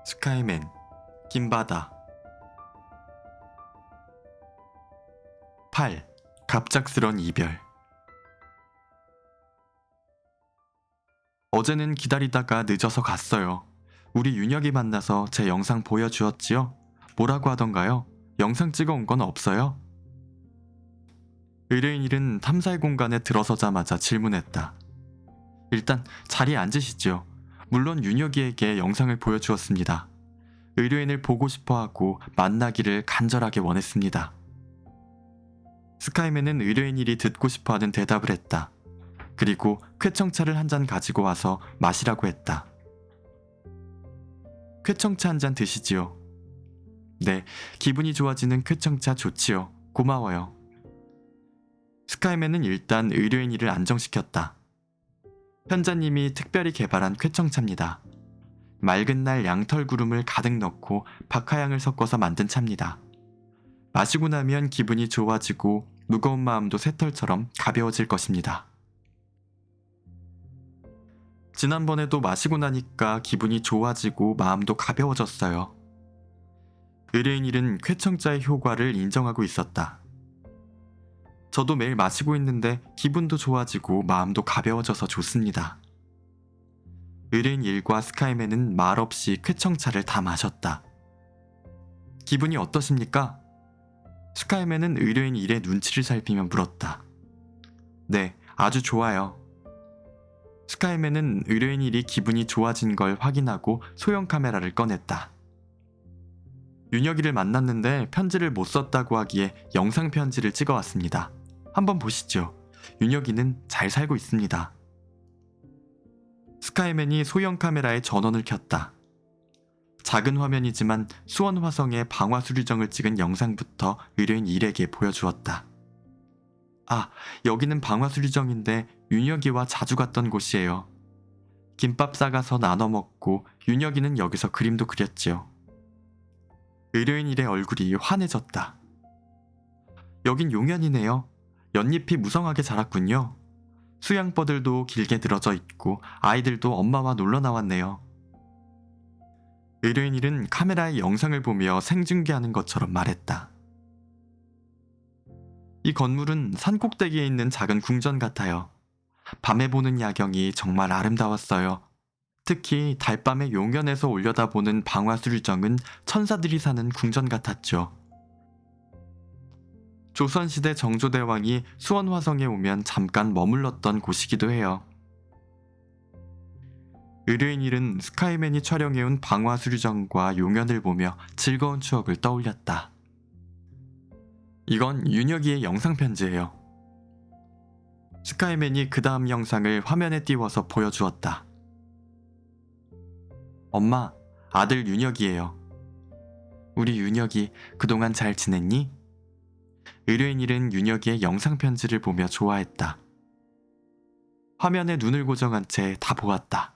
스카이맨, 김바다. 8. 갑작스런 이별. 어제는 기다리다가 늦어서 갔어요. 우리 윤혁이 만나서 제 영상 보여주었지요? 뭐라고 하던가요? 영상 찍어온 건 없어요? 의뢰인 일은 탐사의 공간에 들어서자마자 질문했다. 일단 자리에 앉으시죠. 물론 윤혁이에게 영상을 보여주었습니다. 의뢰인을 보고 싶어하고 만나기를 간절하게 원했습니다. 스카이맨은 의뢰인 일이 듣고 싶어하는 대답을 했다. 그리고 쾌청차를 한 잔 가지고 와서 마시라고 했다. 쾌청차 한 잔 드시지요. 네, 기분이 좋아지는 쾌청차 좋지요. 고마워요. 스카이맨은 일단 의뢰인 일을 안정시켰다. 현자님이 특별히 개발한 쾌청차입니다. 맑은 날 양털구름을 가득 넣고 박하향을 섞어서 만든 차입니다. 마시고 나면 기분이 좋아지고 무거운 마음도 새털처럼 가벼워질 것입니다. 지난번에도 마시고 나니까 기분이 좋아지고 마음도 가벼워졌어요. 의뢰인 일은 쾌청자의 효과를 인정하고 있었다. 저도 매일 마시고 있는데 기분도 좋아지고 마음도 가벼워져서 좋습니다. 의뢰인 일과 스카이맨은 말없이 쾌청차를 다 마셨다. 기분이 어떠십니까? 스카이맨은 의뢰인 일의 눈치를 살피며 물었다. 네, 아주 좋아요. 스카이맨은 의뢰인 일이 기분이 좋아진 걸 확인하고 소형 카메라를 꺼냈다. 윤혁이를 만났는데 편지를 못 썼다고 하기에 영상 편지를 찍어왔습니다. 한번 보시죠. 윤혁이는 잘 살고 있습니다. 스카이맨이 소형 카메라에 전원을 켰다. 작은 화면이지만 수원 화성의 방화수류정을 찍은 영상부터 의뢰인 일에게 보여주었다. 아, 여기는 방화수류정인데 윤혁이와 자주 갔던 곳이에요. 김밥 싸가서 나눠 먹고 윤혁이는 여기서 그림도 그렸지요. 의뢰인 일의 얼굴이 환해졌다. 여긴 용현이네요. 연잎이 무성하게 자랐군요. 수양버들도 길게 늘어져 있고 아이들도 엄마와 놀러 나왔네요. 의뢰인 일은 카메라의 영상을 보며 생중계하는 것처럼 말했다. 이 건물은 산꼭대기에 있는 작은 궁전 같아요. 밤에 보는 야경이 정말 아름다웠어요. 특히 달밤에 용연에서 올려다보는 방화수류정은 천사들이 사는 궁전 같았죠. 조선시대 정조대왕이 수원화성에 오면 잠깐 머물렀던 곳이기도 해요. 의뢰인 일은 스카이맨이 촬영해온 방화수류정과 용연을 보며 즐거운 추억을 떠올렸다. 이건 윤혁이의 영상 편지예요. 스카이맨이 그 다음 영상을 화면에 띄워서 보여주었다. 엄마, 아들 윤혁이에요. 우리 윤혁이 그동안 잘 지냈니? 의뢰인 일은 윤혁이의 영상 편지를 보며 좋아했다. 화면에 눈을 고정한 채 다 보았다.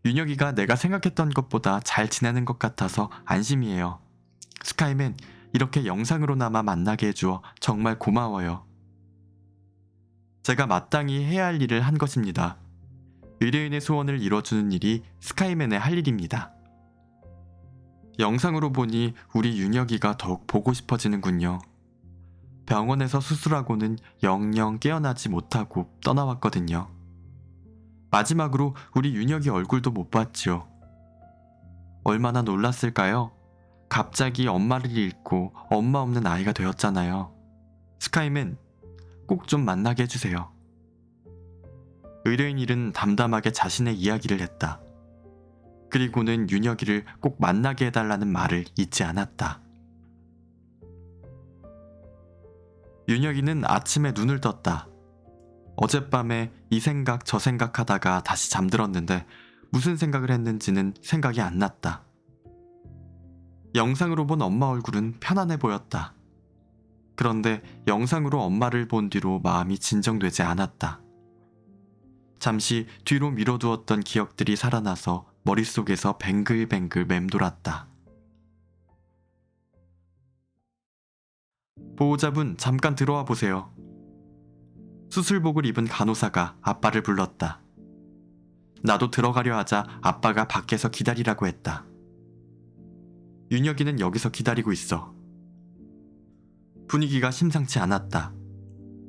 윤혁이가 내가 생각했던 것보다 잘 지내는 것 같아서 안심이에요. 스카이맨, 이렇게 영상으로나마 만나게 해주어 정말 고마워요. 제가 마땅히 해야 할 일을 한 것입니다. 의뢰인의 소원을 이뤄주는 일이 스카이맨의 할 일입니다. 영상으로 보니 우리 윤혁이가 더욱 보고 싶어지는군요. 병원에서 수술하고는 영영 깨어나지 못하고 떠나왔거든요. 마지막으로 우리 윤혁이 얼굴도 못 봤지요. 얼마나 놀랐을까요? 갑자기 엄마를 잃고 엄마 없는 아이가 되었잖아요. 스카이맨, 꼭 좀 만나게 해주세요. 의뢰인 일은 담담하게 자신의 이야기를 했다. 그리고는 윤혁이를 꼭 만나게 해달라는 말을 잊지 않았다. 윤혁이는 아침에 눈을 떴다. 어젯밤에 이 생각 저 생각하다가 다시 잠들었는데 무슨 생각을 했는지는 생각이 안 났다. 영상으로 본 엄마 얼굴은 편안해 보였다. 그런데 영상으로 엄마를 본 뒤로 마음이 진정되지 않았다. 잠시 뒤로 미뤄두었던 기억들이 살아나서 머릿속에서 뱅글뱅글 맴돌았다. 보호자분, 잠깐 들어와 보세요. 수술복을 입은 간호사가 아빠를 불렀다. 나도 들어가려 하자 아빠가 밖에서 기다리라고 했다. 윤혁이는 여기서 기다리고 있어. 분위기가 심상치 않았다.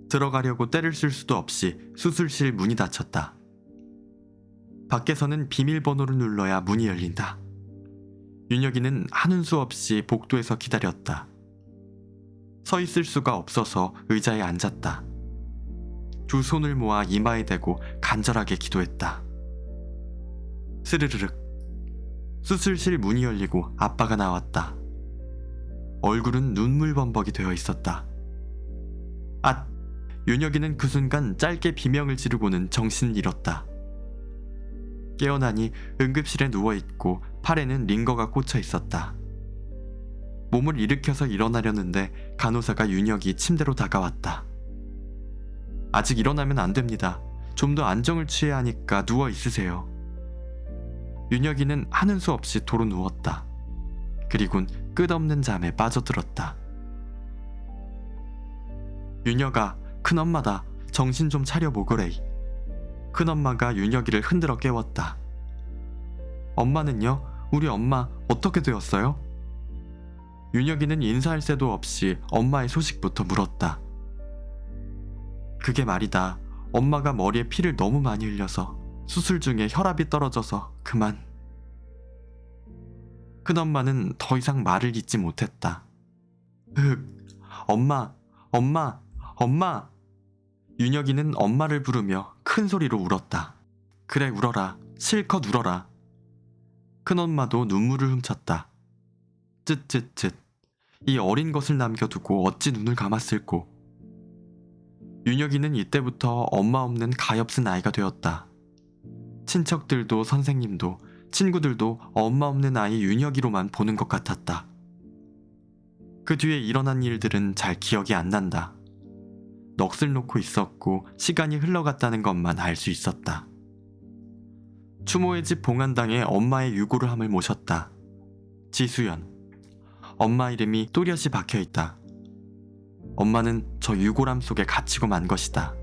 들어가려고 때를 쓸 수도 없이 수술실 문이 닫혔다. 밖에서는 비밀번호를 눌러야 문이 열린다. 윤혁이는 하는 수 없이 복도에서 기다렸다. 서 있을 수가 없어서 의자에 앉았다. 두 손을 모아 이마에 대고 간절하게 기도했다. 스르르륵. 수술실 문이 열리고 아빠가 나왔다. 얼굴은 눈물범벅이 되어 있었다. 앗! 윤혁이는 그 순간 짧게 비명을 지르고는 정신을 잃었다. 깨어나니 응급실에 누워있고 팔에는 링거가 꽂혀 있었다. 몸을 일으켜서 일어나려는데 간호사가 윤혁이 침대로 다가왔다. 아직 일어나면 안 됩니다. 좀 더 안정을 취해야 하니까 누워 있으세요. 윤혁이는 하는 수 없이 도로 누웠다. 그리곤 끝없는 잠에 빠져들었다. 윤혁아, 큰엄마다. 정신 좀 차려 보거레이. 큰엄마가 윤혁이를 흔들어 깨웠다. 엄마는요? 우리 엄마 어떻게 되었어요? 윤혁이는 인사할 새도 없이 엄마의 소식부터 물었다. 그게 말이다. 엄마가 머리에 피를 너무 많이 흘려서 수술 중에 혈압이 떨어져서 그만. 큰엄마는 더 이상 말을 잇지 못했다. 엄마, 엄마, 엄마! 윤혁이는 엄마를 부르며 큰 소리로 울었다. 그래, 울어라. 실컷 울어라. 큰엄마도 눈물을 훔쳤다. 쯧쯧쯧. 이 어린 것을 남겨두고 어찌 눈을 감았을꼬. 윤혁이는 이때부터 엄마 없는 가엾은 아이가 되었다. 친척들도 선생님도 친구들도 엄마 없는 아이 윤혁이로만 보는 것 같았다. 그 뒤에 일어난 일들은 잘 기억이 안 난다. 넋을 놓고 있었고 시간이 흘러갔다는 것만 알 수 있었다. 추모의 집 봉안당에 엄마의 유골을 함을 모셨다. 지수연. 엄마 이름이 또렷이 박혀있다. 엄마는 저 유골함 속에 갇히고 만 것이다.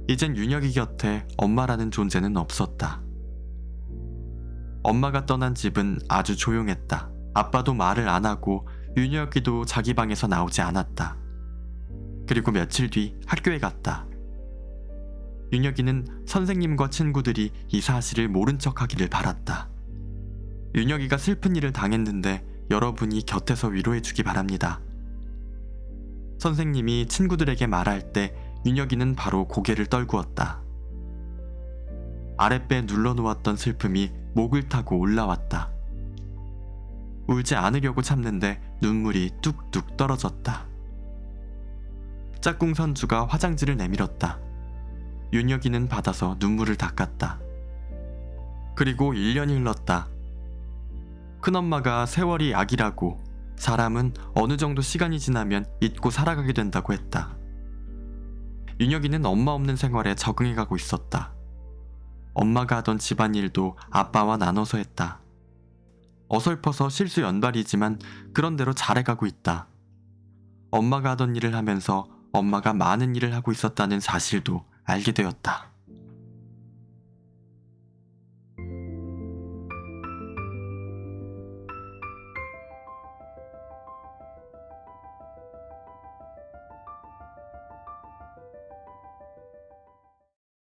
이젠 윤혁이 곁에 엄마라는 존재는 없었다. 엄마가 떠난 집은 아주 조용했다. 아빠도 말을 안 하고 윤혁이도 자기 방에서 나오지 않았다. 그리고 며칠 뒤 학교에 갔다. 윤혁이는 선생님과 친구들이 이 사실을 모른 척하기를 바랐다. 윤혁이가 슬픈 일을 당했는데 여러분이 곁에서 위로해주기 바랍니다. 선생님이 친구들에게 말할 때 윤혁이는 바로 고개를 떨구었다. 아랫배에 눌러놓았던 슬픔이 목을 타고 올라왔다. 울지 않으려고 참는데 눈물이 뚝뚝 떨어졌다. 짝꿍 선주가 화장지를 내밀었다. 윤혁이는 받아서 눈물을 닦았다. 그리고 1년이 흘렀다. 큰엄마가 세월이 약이라고 사람은 어느 정도 시간이 지나면 잊고 살아가게 된다고 했다. 윤혁이는 엄마 없는 생활에 적응해가고 있었다. 엄마가 하던 집안일도 아빠와 나눠서 했다. 어설퍼서 실수 연발이지만 그런대로 잘해가고 있다. 엄마가 하던 일을 하면서 엄마가 많은 일을 하고 있었다는 사실도 알게 되었다.